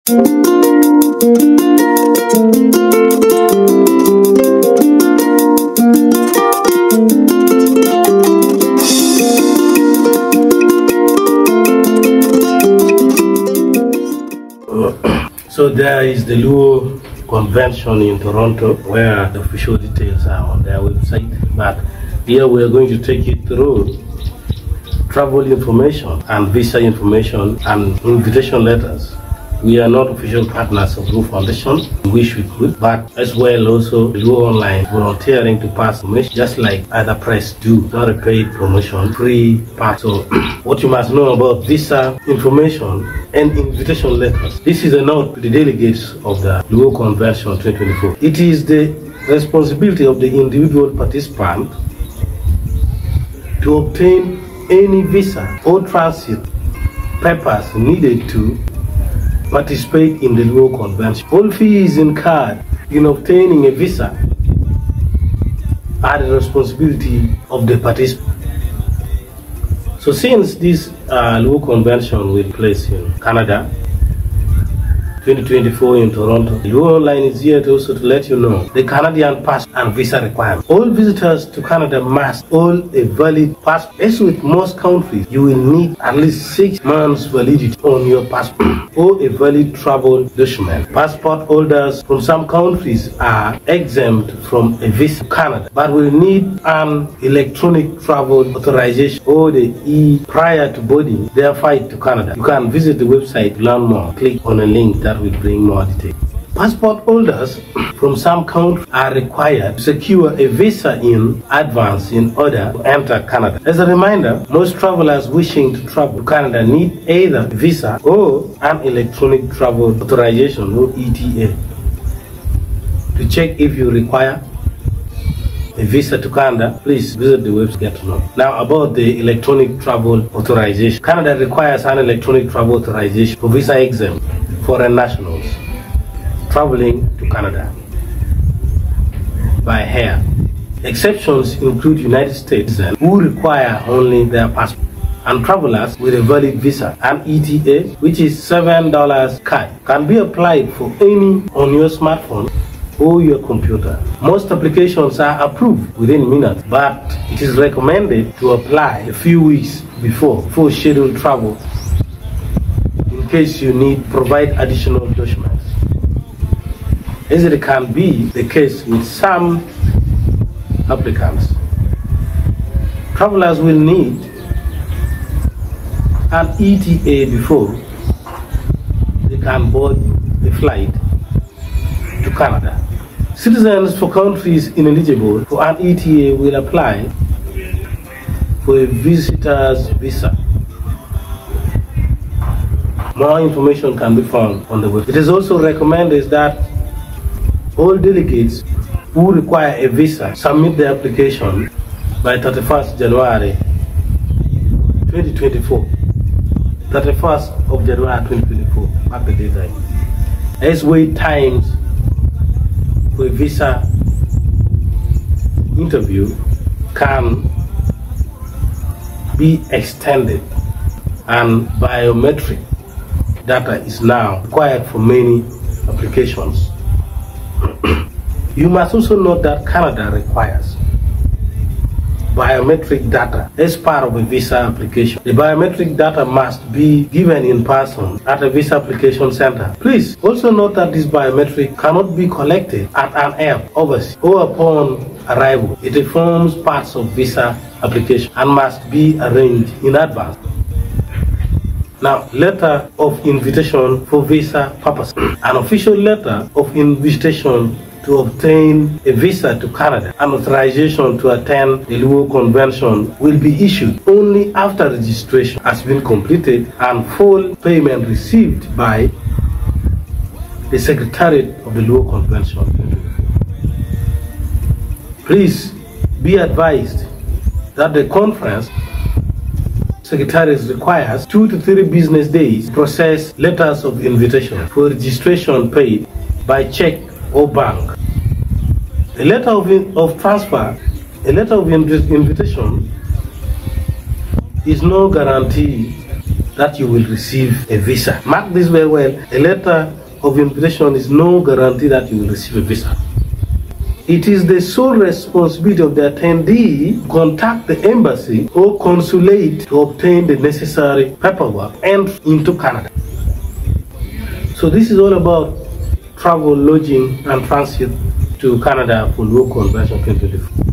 So there is the Luo Convention in Toronto, where the official details are on their website. But here we are going to take you through travel information and visa information and invitation letters. We are not official partners of Luo Foundation. We wish we could, but as well also Luo Online volunteering to pass information just like other press do. Not a paid promotion, free pass. So what you must know about visa information and invitation letters. This is a note to the delegates of the Luo Convention 2024. It is the responsibility of the individual participant to obtain any visa or transit papers needed to participate in the Luo Convention. All fees incurred in obtaining a visa are the responsibility of the participant. So since this Luo Convention will take place in Canada, 2024 in Toronto, Luo Online is here to also to let you know the Canadian passport and visa requirements. All visitors to Canada must hold a valid passport. As with most countries, you will need at least 6 months validity on your passport or a valid travel document. Passport holders from some countries are exempt from a visa to Canada, but will need an electronic travel authorization or the E prior to boarding their flight to Canada. You can visit the website to learn more. Click on a link that will bring more details. Passport holders from some countries are required to secure a visa in advance in order to enter Canada. As a reminder, most travelers wishing to travel to Canada need either a visa or an electronic travel authorization or ETA. To check if you require a visa to Canada, please visit the website to get to know. Now about the electronic travel authorization. Canada requires an electronic travel authorization for visa exempt foreign nationals traveling to Canada by air. Exceptions include United States who require only their passport, and travelers with a valid visa. An ETA, which is $7 can be applied for any on your smartphone or your computer. Most applications are approved within minutes, but it is recommended to apply a few weeks before scheduled travel in case you need provide additional documents. As it can be the case with some applicants, travelers will need an ETA before they can board a flight to Canada. Citizens for countries ineligible for an ETA will apply for a visitor's visa. More information can be found on the website. It is also recommended that all delegates who require a visa submit their application by 31st January 2024. 31st of January 2024, mark the deadline. As wait times for a visa interview can be extended, and biometric data is now required for many applications. You must also note that Canada requires biometric data as part of a visa application. The biometric data must be given in person at a visa application center. Please also note that this biometric cannot be collected at an airport overseas or upon arrival. It forms parts of visa application and must be arranged in advance. Now, letter of invitation for visa purposes. An official letter of invitation to obtain a visa to Canada and authorization to attend the Luo Convention will be issued only after registration has been completed and full payment received by the Secretariat of the Luo Convention. Please be advised that the conference Secretariat requires 2 to 3 business days to process letters of invitation for registration paid by check or bank. A letter of transfer, a letter of invitation is no guarantee that you will receive a visa. Mark this very well. A letter of invitation is no guarantee that you will receive a visa. It is the sole responsibility of the attendee to contact the embassy or consulate to obtain the necessary paperwork and into Canada. So this is all about travel, lodging, and transit to Canada for local conversion 2024.